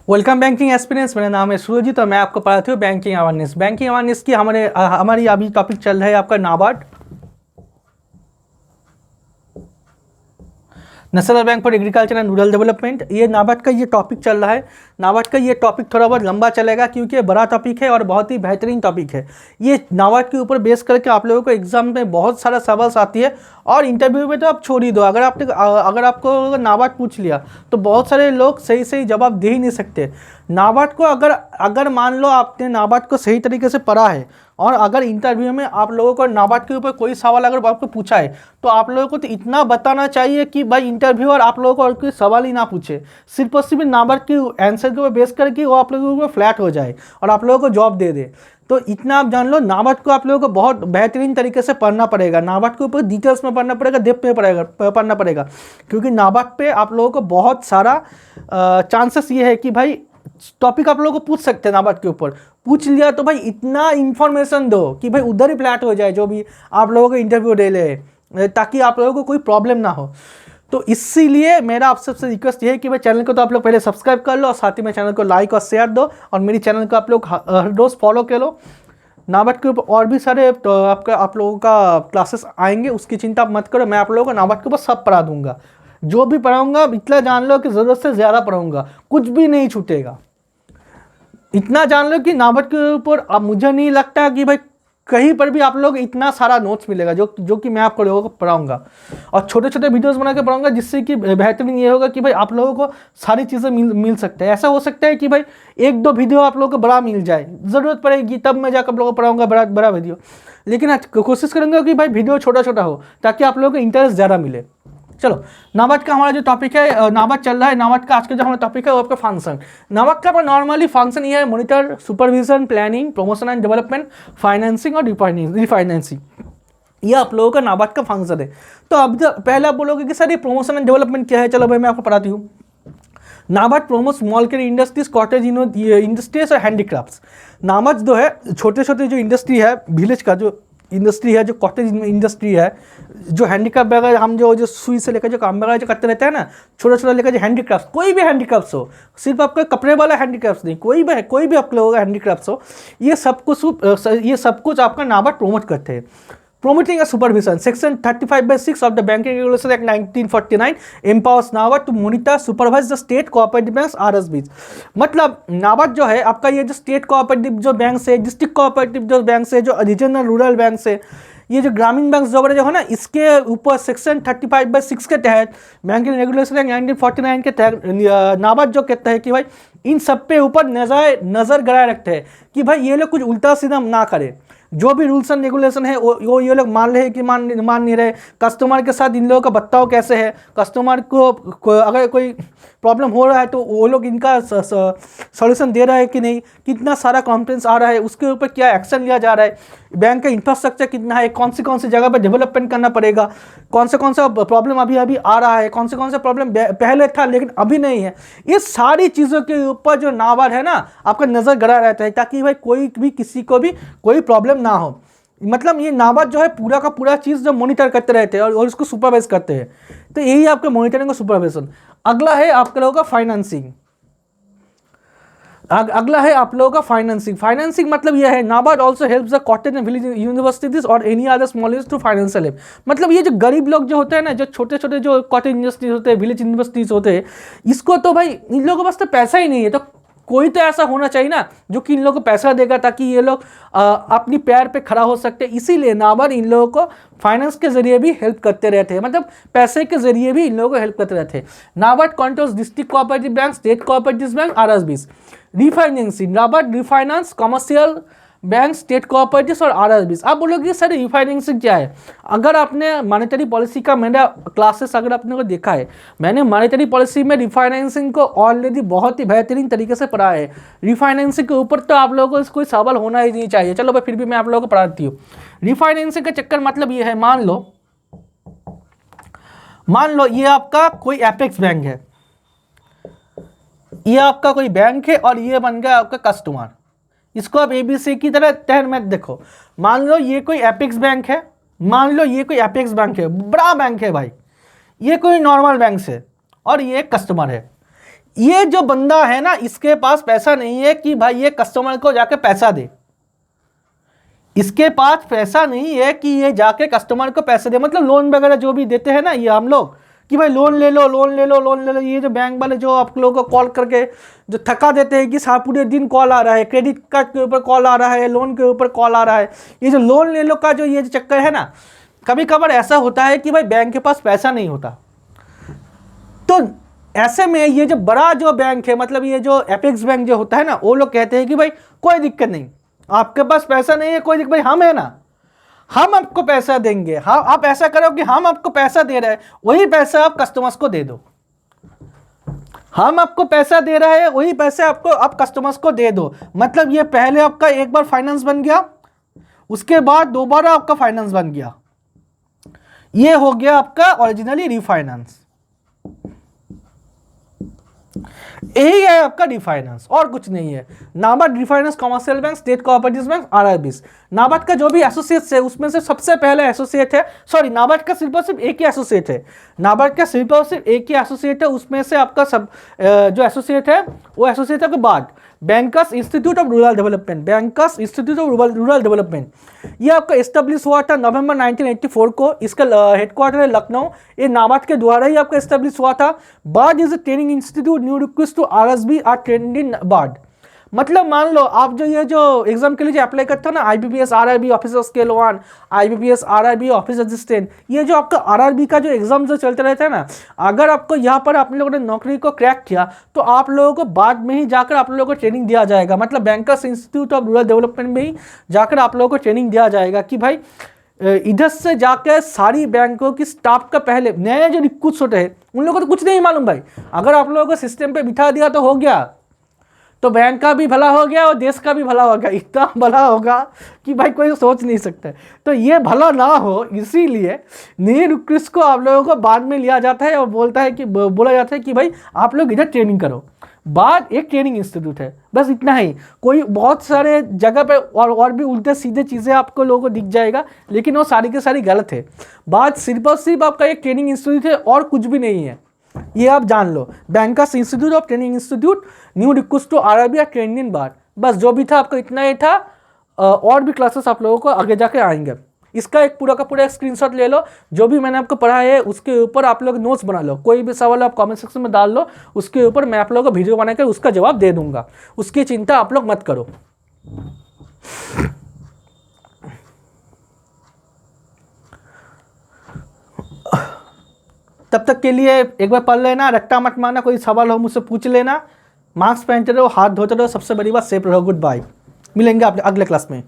Welcome banking experience. मेरा नाम है सूरजीत और मैं आपको पढ़ाती हूँ बैंकिंग अवेयरनेस। बैंकिंग अवेयरनेस की हमारी अभी टॉपिक चल रहा है आपका NABARD, national bank for agriculture and rural development. ये नाबार्ड का ये टॉपिक चल रहा है। नाबार्ड का ये टॉपिक थोड़ा बहुत लंबा चलेगा क्योंकि बड़ा टॉपिक है और बहुत ही बेहतरीन टॉपिक है। ये नाबार्ड के ऊपर बेस करके आप लोगों को एग्जाम में बहुत सारा सवाल आती है और इंटरव्यू में तो आप छोड़ ही दो। अगर आपको नाबार्ड पूछ लिया तो बहुत सारे लोग सही सही जवाब दे ही नहीं सकते। नाबार्ड को अगर मान लो आपने नाबार्ड को सही तरीके से पढ़ा है और अगर इंटरव्यू में आप लोगों को नाबार्ड के ऊपर कोई सवाल अगर आपको पूछा है तो आप लोगों को तो इतना बताना चाहिए कि भाई इंटरव्यूअर आप लोगों को और कोई सवाल ही ना पूछे, सिर्फ और सिर्फ नाबार्ड के आंसर के ऊपर बेस करके वो आप लोगों को फ्लैट हो जाए और आप लोगों को जॉब दे दे। तो इतना आप जान लो, नाबार्ड को आप लोगों को बहुत बेहतरीन तरीके से पढ़ना पड़ेगा। नाबार्ड के ऊपर डिटेल्स में पढ़ना पड़ेगा, डेप्थ में पढ़ना पड़ेगा क्योंकि नाबार्ड पे आप लोगों को बहुत सारा चांसेस ये है कि भाई टॉपिक आप लोगों को पूछ सकते हैं। नाबार्ड के ऊपर पूछ लिया तो भाई इतना इंफॉर्मेशन दो कि भाई उधर ही फ्लैट हो जाए जो भी आप लोगों को इंटरव्यू दे ले, ताकि आप लोगों को कोई प्रॉब्लम ना हो। तो इसीलिए मेरा आप सबसे रिक्वेस्ट ये है कि भाई चैनल को तो आप लोग पहले सब्सक्राइब कर लो और साथ ही में चैनल को लाइक और शेयर दो और मेरी चैनल को आप लोग हर रोज़ फॉलो कर लो। नाबार्ड के ऊपर और भी सारे तो आप लोगों का क्लासेस आएंगे, उसकी चिंता मत करो। मैं आप लोगों को नाबार्ड के ऊपर सब पढ़ा दूंगा। जो भी पढ़ाऊंगा इतना जान लो कि ज़रूरत से ज़्यादा पढ़ाऊंगा, कुछ भी नहीं छूटेगा। इतना जान लो कि नाबार्ड के ऊपर अब मुझे नहीं लगता कि भाई कहीं पर भी आप लोग इतना सारा नोट्स मिलेगा जो कि मैं आप लोगों को पढ़ाऊंगा और छोटे छोटे वीडियोस बना के पढ़ाऊंगा, जिससे कि बेहतरीन ये होगा कि भाई आप लोगों को सारी चीज़ें मिल सकते हैं। ऐसा हो सकता है कि भाई एक दो वीडियो आप लोगों को बड़ा मिल जाए, ज़रूरत पड़ेगी तब मैं जाकर आप लोगों को पढ़ाऊंगा बड़ा वीडियो, लेकिन कोशिश करूँगा कि भाई वीडियो छोटा छोटा हो ताकि आप लोगों को इंटरेस्ट ज़्यादा मिले। चलो, नाबार्ड का हमारा जो टॉपिक है, नाबार्ड चल रहा है। नाबार्ड का आज का जो हमारा टॉपिक है वो आपका फंक्शन। नाबार्ड का नॉर्मली फंक्शन ये है: monitor, supervision, planning, promotion and development, financing और रिफाइनेंसिंग। ये आप लोगों का नाबार्ड का फंक्शन है। तो अब पहले आप बोलोगे कि सर ये प्रमोशन एंड डेवलपमेंट क्या है। चलो भाई मैं आपको पढ़ाती हूँ। NABARD promote small scale industries, cottage industries और हैंडीक्राफ्ट्स। नाबार्ड जो है छोटे छोटे जो इंडस्ट्री है, विलेज का जो इंडस्ट्री है, जो कॉटेज इंडस्ट्री है, जो हैंडीक्राफ्ट वगैरह हम जो सुई से लेकर जो काम वगैरह जो करते रहते हैं ना, छोटा छोटा लेकर जो हैंडीक्राफ्ट, कोई भी हैंडीक्राफ्ट हो, सिर्फ आपका कपड़े वाला हैंडीक्राफ्ट नहीं, कोई भी आप लोगों का हैंडीक्राफ्ट हो, ये सब कुछ आपका नाबार्ड प्रोमोट करते हैं। Promoting a supervision, Section 35/6 of the Banking Regulation Act 1949 empowers NABARD to monitor, supervise the state cooperative banks (RSBs). मतलब नाबार्ड जो है आपका ये जो स्टेट कोऑपरेटिव जो बैंक से, डिस्ट्रिक्ट कोऑपरेटिव जो बैंक से, जो रीजनल रूरल बैंक से, ये जो ग्रामीण बैंक जो है ना, इसके ऊपर सेक्शन 35/6 के तहत बैंकिंग रेगुलेशन एक्ट 1949 के तहत नाबार्ड जो कहता है कि भाई इन सब पे ऊपर नज़र गड़ाए रखते हैं कि भाई ये लोग कुछ उल्टा सीधा ना करें। जो भी रूल्स एंड रेगुलेशन है वो ये लोग मान रहे हैं कि मान नहीं रहे। कस्टमर के साथ इन लोगों का बर्ताव कैसे है, कस्टमर को अगर कोई प्रॉब्लम हो रहा है तो वो लोग इनका सॉल्यूशन दे रहा है कि नहीं, कितना सारा कॉम्प्लेंस आ रहा है, उसके ऊपर क्या एक्शन लिया जा रहा है, बैंक का इंफ्रास्ट्रक्चर कितना है, कौन सी जगह पर डेवलपमेंट करना पड़ेगा, कौन सा प्रॉब्लम अभी आ रहा है, कौन सा प्रॉब्लम पहले था लेकिन अभी नहीं है। ये सारी चीज़ों के ऊपर जो नाबार्ड है ना आपका नज़र गड़ा रहता है ताकि भाई कोई भी किसी को भी कोई प्रॉब्लम ना हो। मतलब ये नाबार्ड जो है पूरा का पूरा चीज़ जो मॉनिटर करते रहते हैं और इसको सुपरवाइज करते हैं। तो यही आपका मॉनिटरिंग और सुपरविजन। अगला है आप लोगों का फाइनेंसिंग। अगला है आप लोगों का फाइनेंसिंग। फाइनेंसिंग मतलब यह है NABARD also helps the cottage and village universities और any other small to financial help. मतलब ये जो गरीब लोग जो होते हैं ना, जो छोटे छोटे जो कॉटेज इंडस्ट्रीज होते हैं, विलेज यूनिवर्सिटीज होते हैं, इसको तो भाई इन लोगों के पास तो पैसा ही नहीं है, तो कोई तो ऐसा होना चाहिए ना जो कि इन लोगों को पैसा देगा ताकि ये लोग अपनी पैर पे खड़ा हो सकते हैं। इसीलिए नाबार्ड इन लोगों को फाइनेंस के जरिए भी हेल्प करते रहते हैं, मतलब पैसे के जरिए भी इन लोगों को हेल्प करते रहते हैं। NABARD controls district cooperative bank, state cooperative bank, RSBs. Refinancing, NABARD refinance commercial bank, state cooperatives और आरएसबीज। आप बोलोगे सर रिफाइनेंसिंग क्या है? अगर आपने मॉनेटरी पॉलिसी का मेरा क्लासेस अगर आपने को देखा है, मैंने मॉनेटरी पॉलिसी में रिफाइनेंसिंग को ऑलरेडी बहुत ही बेहतरीन तरीके से पढ़ा है। रिफाइनेंसिंग के ऊपर तो आप लोगों को कोई सवाल होना ही नहीं चाहिए। चलो भाई फिर भी मैं आप लोगों को पढ़ाती हूँ। रिफाइनेंसिंग का चक्कर मतलब ये है, मान लो ये आपका कोई एपेक्स बैंक है, ये आपका कोई बैंक है और ये बन गया आपका कस्टमर। इसको आप एबीसी की तरह तहर में देखो। मान लो ये कोई एपेक्स बैंक है, बड़ा बैंक है भाई, ये कोई नॉर्मल बैंक से और ये कस्टमर है। ये जो बंदा है ना, इसके पास पैसा नहीं है कि भाई ये कस्टमर को जाके पैसा दे, इसके पास पैसा नहीं है कि ये जाके कस्टमर को पैसे दे। मतलब लोन वगैरह जो भी देते हैं ना ये हम लोग, कि भाई लोन ले लो, लोन ले लो, लोन ले लो, ये जो बैंक वाले जो आप लोगों को कॉल करके जो थका देते हैं कि साहब पूरे दिन कॉल आ रहा है, क्रेडिट कार्ड के ऊपर कॉल आ रहा है, लोन के ऊपर कॉल आ रहा है, ये जो लोन ले लो का जो ये चक्कर है ना, कभी कभार ऐसा होता है कि भाई बैंक के पास पैसा नहीं होता। तो ऐसे में ये जो बड़ा जो बैंक है, मतलब ये जो एपेक्स बैंक जो होता है ना, वो लोग कहते हैं कि भाई कोई दिक्कत नहीं, आपके पास पैसा नहीं है कोई दिक्कत, भाई हम है ना, हम आपको पैसा देंगे। हाँ, आप ऐसा करो कि हम आपको पैसा दे रहे हैं, वही पैसा आप कस्टमर्स को दे दो। हम आपको पैसा दे रहे हैं, वही पैसे आपको आप कस्टमर्स को दे दो। मतलब ये पहले आपका एक बार फाइनेंस बन गया, उसके बाद दोबारा आपका फाइनेंस बन गया, ये हो गया आपका ओरिजिनली रीफाइनेंस। यही है आपका रिफाइनेंस, और कुछ नहीं है। NABARD refinance commercial bank, state cooperative bank, RRBs. NABARD का जो भी एसोसिएट्स है उसमें से सबसे पहले एसोसिएट है, सॉरी नाबार्ड का सिर्फ और सिर्फ एक ही एसोसिएट है, नाबार्ड का सिर्फ और सिर्फ एक ही एसोसिएट है। उसमें से आपका सब जो एसोसिएट है वो एसोसिएट है के बाद bankers institute of rural development, bankers institute of rural development, ये आपका एस्टेब्लिश हुआ था नवंबर 1984 को। इसका हेडक्वार्टर है लखनऊ, ये नाबार्ड के द्वारा ही आपका एस्टेब्लिश हुआ था। BARD is a training institute, new request to RSB are trained in BARD. मतलब मान लो आप जो ये जो एग्जाम के लिए जो अप्लाई करते हो ना, IBPS RRB officer scale 1, IBPS RRB officer assistant, ये जो आपका आरआरबी का जो एग्जाम जो चलते रहता है ना, अगर आपको यहाँ पर आप लोगों ने नौकरी को क्रैक किया तो आप लोगों को बाद में ही जाकर आप लोगों को ट्रेनिंग दिया जाएगा। मतलब bankers institute of rural development में ही जाकर आप लोगों को ट्रेनिंग दिया जाएगा कि भाई इधर से जाकर सारी बैंकों की स्टाफ का पहले नए जो रिक्रूट्स होते हैं उन लोगों को तो कुछ नहीं मालूम भाई, अगर आप लोगों को सिस्टम पे बिठा दिया तो हो गया, तो बैंक का भी भला हो गया और देश का भी भला हो गया। इतना भला होगा कि भाई कोई सोच नहीं सकता। तो ये भला ना हो, इसीलिए नए रिक्रूट्स को आप लोगों को बाद में लिया जाता है और बोला जाता है कि भाई आप लोग इधर ट्रेनिंग करो। बाद एक ट्रेनिंग इंस्टीट्यूट है, बस इतना ही। कोई बहुत सारे जगह पे और भी उल्टे सीधे चीज़ें आपको लोगों को दिख जाएगा, लेकिन वो सारी की सारी गलत है। बात सिर्फ और सिर्फ आपका एक ट्रेनिंग इंस्टीट्यूट है और कुछ भी नहीं है, ये आप जान लो। Bankers institute of training institute, new request to RRB या ट्रेंड इन बार, बस जो भी था आपका इतना ही था। और भी क्लासेस आप लोगों को आगे जाके आएंगे। इसका एक पूरा का पूरा एक स्क्रीनशॉट ले लो, जो भी मैंने आपको पढ़ा है उसके ऊपर आप लोग नोट्स बना लो। कोई भी सवाल आप कमेंट सेक्शन में डाल लो, उसके ऊपर मैं आप लोगों को वीडियो बनाकर उसका जवाब दे दूंगा, उसकी चिंता आप लोग मत करो। तब तक के लिए एक बार पढ़ लेना, रट्टा मत मारना, कोई सवाल हो मुझसे पूछ लेना। मास्क पहनते रहो, हाथ धोते रहो, सबसे बड़ी बात सेफ रहो। गुड बाय, मिलेंगे आप अगले क्लास में।